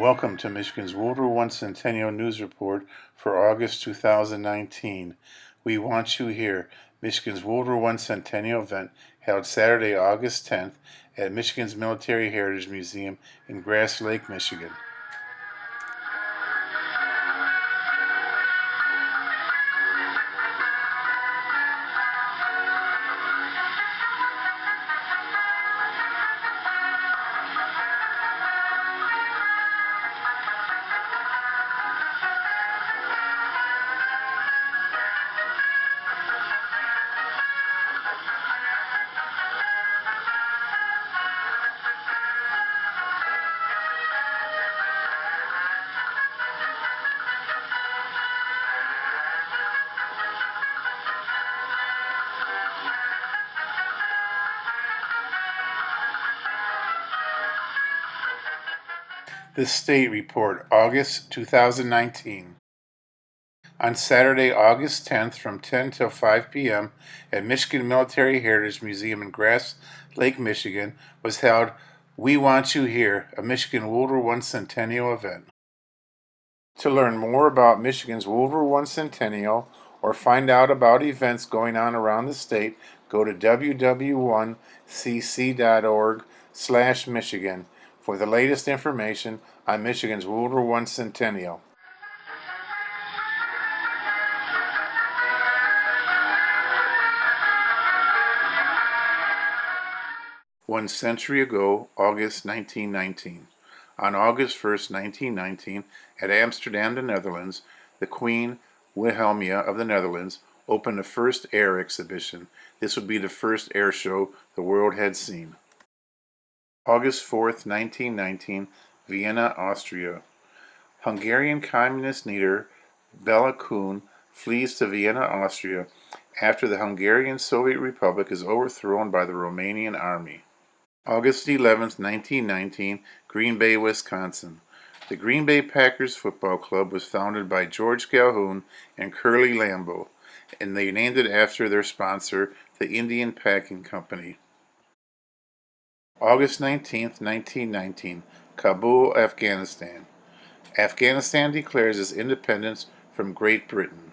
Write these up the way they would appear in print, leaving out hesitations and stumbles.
Welcome to Michigan's WW1 Centennial News Report for August 2019. We want you here. Michigan's WW1 Centennial event held Saturday, August 10th at Michigan's Military Heritage Museum in Grass Lake, Michigan. The State Report, August 2019. On Saturday, August 10th from 10 till 5 p.m. at Michigan Military Heritage Museum in Grass Lake, Michigan was held We Want You Here, a Michigan WW1 Centennial event. To learn more about Michigan's WW1 Centennial or find out about events going on around the state, go to ww1cc.org/Michigan for the latest information on Michigan's WW1 Centennial. One century ago, August 1919. On August 1st, 1919, at Amsterdam, the Netherlands, the Queen Wilhelmina of the Netherlands opened the first air exhibition. This would be the first air show the world had seen. August 4th, 1919, Vienna, Austria. Hungarian communist leader Bela Kun flees to Vienna, Austria, after the Hungarian Soviet Republic is overthrown by the Romanian army. August 11th, 1919, Green Bay, Wisconsin. The Green Bay Packers Football Club was founded by George Calhoun and Curly Lambeau, and they named it after their sponsor, the Indian Packing Company. August 19th, 1919, Kabul, Afghanistan. Afghanistan declares its independence from Great Britain.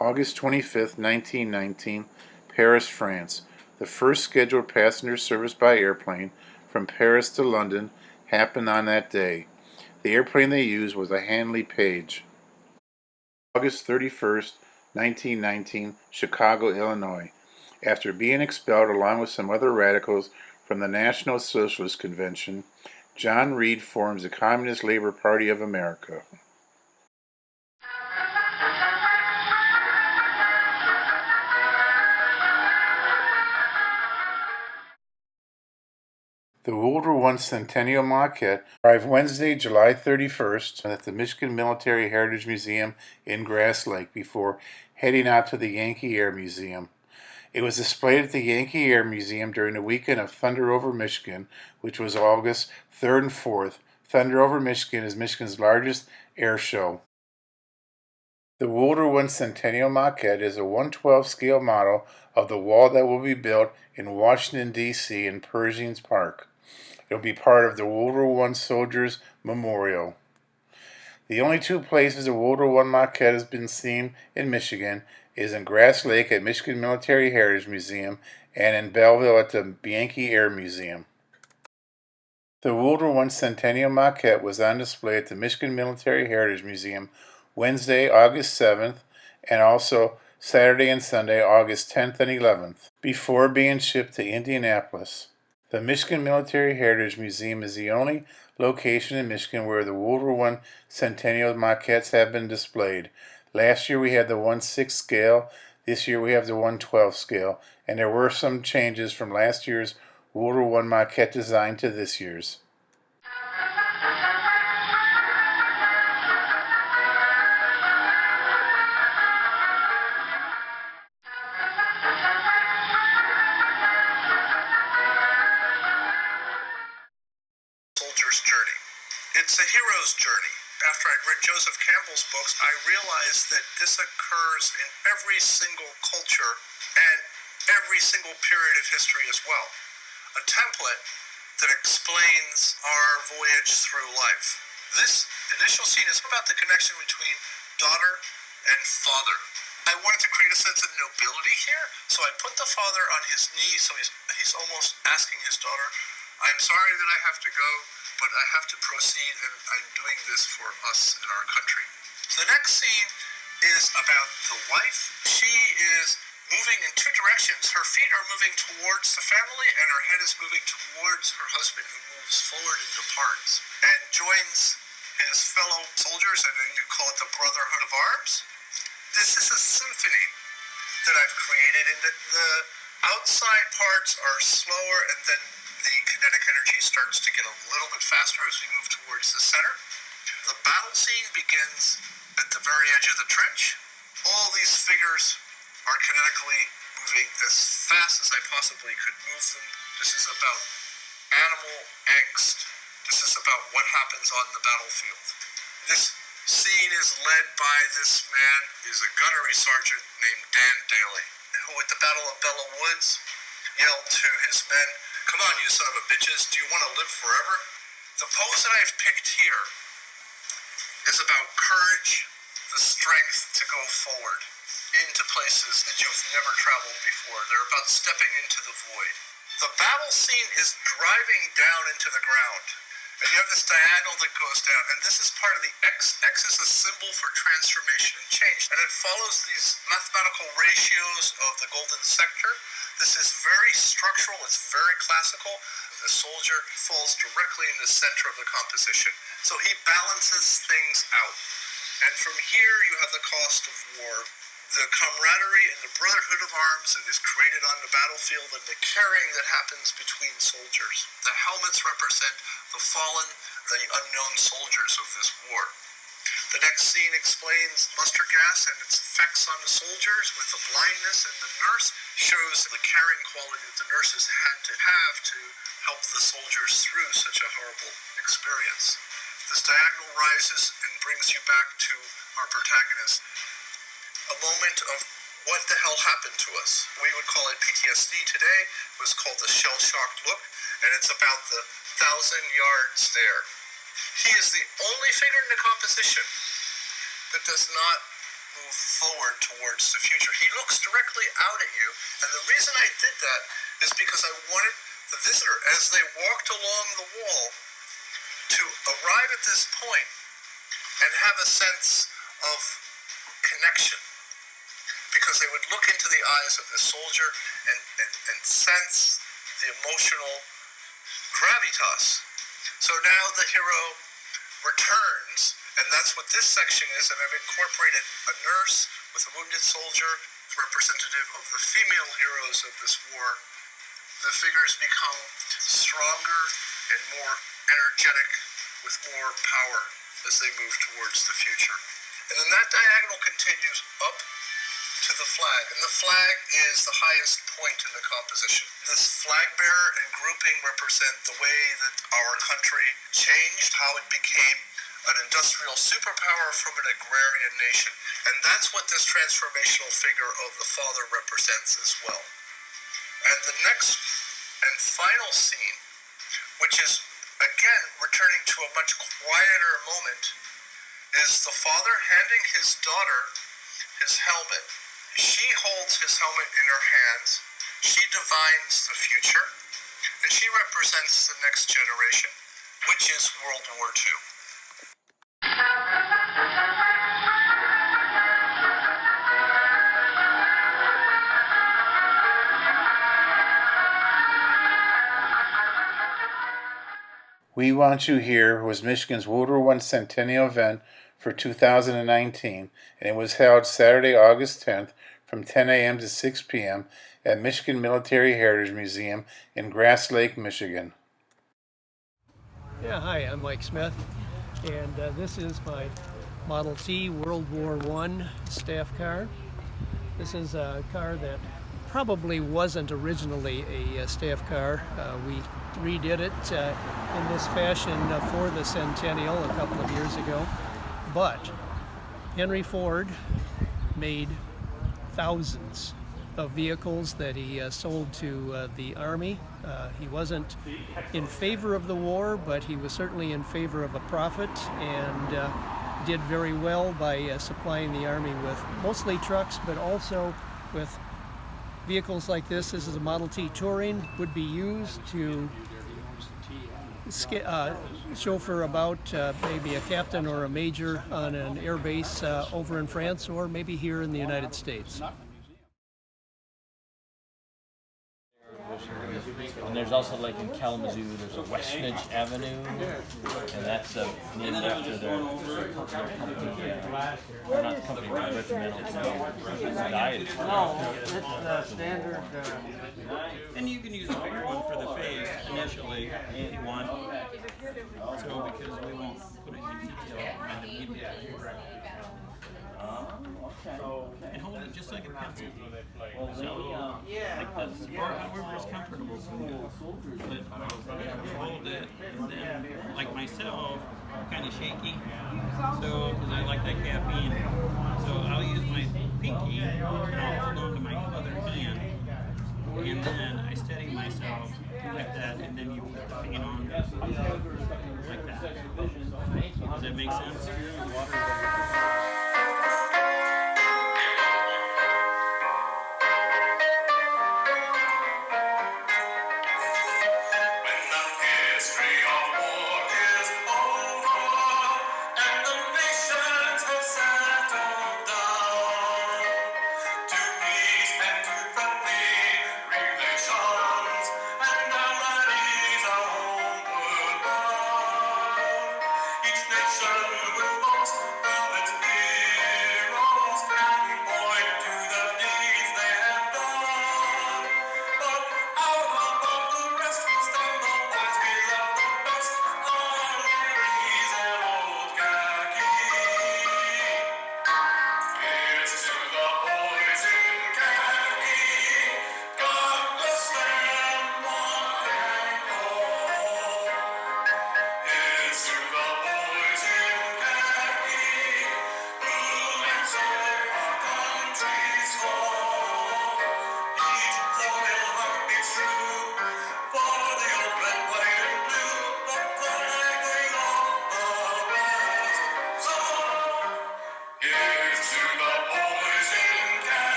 August 25th, 1919, Paris, France. The first scheduled passenger service by airplane from Paris to London happened on that day. The airplane they used was a Handley Page. August 31st, 1919, Chicago, Illinois. After being expelled along with some other radicals from the National Socialist Convention, John Reed forms the Communist Labor Party of America. The WW1 Centennial Maquette arrived Wednesday, July 31st at the Michigan Military Heritage Museum in Grass Lake before heading out to the Yankee Air Museum. It was displayed at the Yankee Air Museum during the weekend of Thunder Over Michigan, which was August 3rd and 4th. Thunder Over Michigan is Michigan's largest air show. The WW1 Centennial Maquette is a 1/12 scale model of the wall that will be built in Washington, D.C. in Pershing's Park. It will be part of the WW1 Soldiers Memorial. The only two places the WW1 Maquette has been seen in Michigan is in Grass Lake at Michigan Military Heritage Museum and in Belleville at the Yankee Air Museum. The WW1 Centennial Maquette was on display at the Michigan Military Heritage Museum Wednesday, August 7th, and also Saturday and Sunday, August 10th and 11th, before being shipped to Indianapolis. The Michigan Military Heritage Museum is the only location in Michigan where the WW1 Centennial Maquettes have been displayed. Last year we had the 1/6 scale, this year we have the 1/12 scale, and there were some changes from last year's WW1 Maquette design to this year's. Soldier's journey. It's a hero's journey. After I'd read Joseph Campbell's books, I realized that this occurs in every single culture and every single period of history as well. A template that explains our voyage through life. This initial scene is about the connection between daughter and father. I wanted to create a sense of nobility here, so I put the father on his knee, so he's almost asking his daughter, I'm sorry that I have to go, but I have to proceed, and I'm doing this for us and our country. The next scene is about the wife. She is moving in two directions. Her feet are moving towards the family, and her head is moving towards her husband, who moves forward and departs, and joins his fellow soldiers, and then you call it the Brotherhood of Arms. This is a symphony that I've created, and the outside parts are slower, and then the kinetic energy starts to get a little bit faster as we move towards the center. The battle scene begins at the very edge of the trench. All these figures are kinetically moving as fast as I possibly could move them. This is about animal angst. This is about what happens on the battlefield. This scene is led by this man, who's a gunnery sergeant named Dan Daly, who at the Battle of Bella Woods yelled to his men, come on, you son of a bitches, do you want to live forever? The pose that I've picked here is about courage, the strength to go forward into places that you've never traveled before. They're about stepping into the void. The battle scene is driving down into the ground. And you have this diagonal that goes down, and this is part of the X. X is a symbol for transformation and change, and it follows these mathematical ratios of the golden sector. This is very structural, it's very classical. The soldier falls directly in the center of the composition. So he balances things out. And from here you have the cost of war. The camaraderie and the brotherhood of arms that is created on the battlefield, and the caring that happens between soldiers. The helmets represent the fallen, the unknown soldiers of this war. The next scene explains mustard gas and its effects on the soldiers with the blindness, and the nurse shows the caring quality that the nurses had to have to help the soldiers through such a horrible experience. This diagonal rises and brings you back to our protagonist. A moment of what the hell happened to us. We would call it PTSD today. It was called the shell-shocked look, and it's about the 1,000-yard stare. He is the only figure in the composition that does not move forward towards the future. He looks directly out at you, and the reason I did that is because I wanted the visitor, as they walked along the wall, to arrive at this point and have a sense of connection. Because they would look into the eyes of the soldier and sense the emotional gravitas. So now the hero returns, and that's what this section is, and I've incorporated a nurse with a wounded soldier, representative of the female heroes of this war. The figures become stronger and more energetic with more power as they move towards the future. And then that diagonal continues up to the flag, and the flag is the highest point in the composition. This flag bearer and grouping represent the way that our country changed, how it became an industrial superpower from an agrarian nation, and that's what this transformational figure of the father represents as well. And the next and final scene, which is again returning to a much quieter moment, is the father handing his daughter his helmet. She holds his helmet in her hands. She divines the future, and she represents the next generation, which is World War II. We Want You Here was Michigan's WW1 Centennial event for 2019, and it was held Saturday, August 10th from 10 a.m. to 6 p.m. at Michigan Military Heritage Museum in Grass Lake, Michigan. Yeah, hi, I'm Mike Smith, and this is my Model T World War I staff car. This is a car that probably wasn't originally a staff car. We redid it in this fashion for the Centennial a couple of years ago, but Henry Ford made thousands of vehicles that he sold to the Army. He wasn't in favor of the war, but he was certainly in favor of a profit, and did very well by supplying the Army with mostly trucks, but also with vehicles like this. This is a Model T Touring, would be used to chauffeur about maybe a captain or a major on an air base over in France, or maybe here in the United States. And there's also, like in Kalamazoo, there's a Westnedge Avenue, and that's named after their company, or not the company, but regimental diet. No, it's the standard. And you can use a bigger one for the face initially if you want. So because we won't put any detail on the media. And hold it just like a pencil. So, like this, or however is comfortable for you. But hold it, and then, like myself, I'm kind of shaky. So, because I like that caffeine. So I'll use my pinky, and I'll hold on to my other hand. And then I steady myself like that, and then you put the paint on like that. Does that make sense?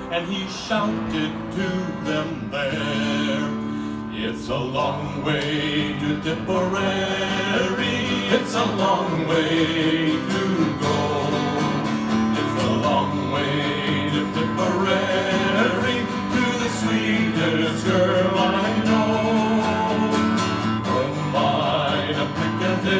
And he shouted to them there, it's a long way to Tipperary, it's a long way to go, it's a long way to Tipperary, to the sweetest girl I know. From mine a Piccadilly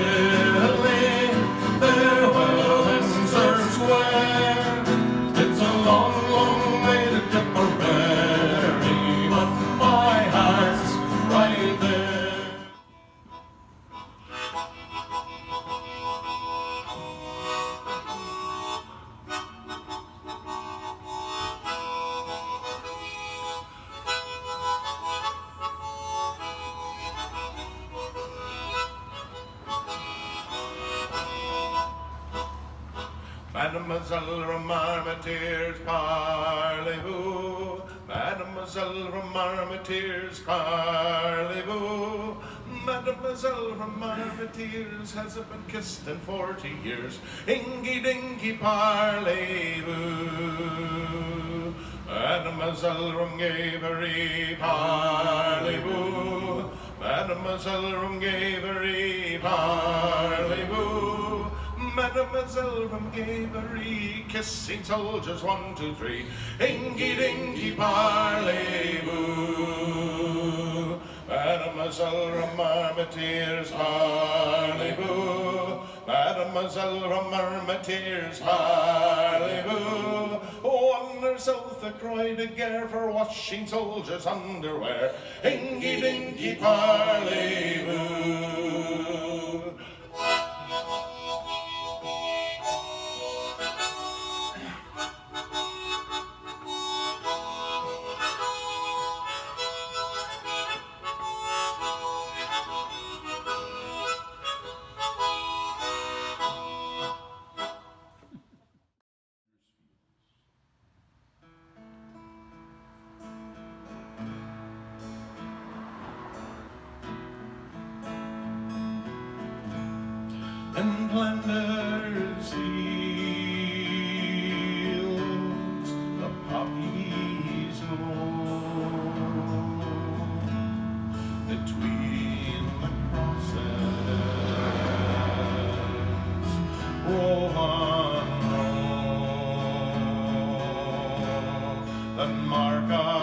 Mademoiselle Marmoteers, parlez-vous? Mademoiselle Marmoteers, parlez-vous? Mademoiselle Marmoteers hasn't been kissed in 40 years. Ingy dingy, parlez-vous? Mademoiselle Rumgavery, parlez-vous? Mademoiselle Rumgavery, parlez-vous? Mademoiselle Rumgavery, kissing soldiers 1, 2, 3. Ingy dingy, parlez-vous? Mademoiselle Marmoteers, parlez-vous? Mademoiselle Marmoteers, parlez-vous? Wander south a Croix de Guerre for washing soldiers' underwear. Ingy dingy, parlez-vous? And Flanders fields, the poppies blow between the crosses, row on row, the mark of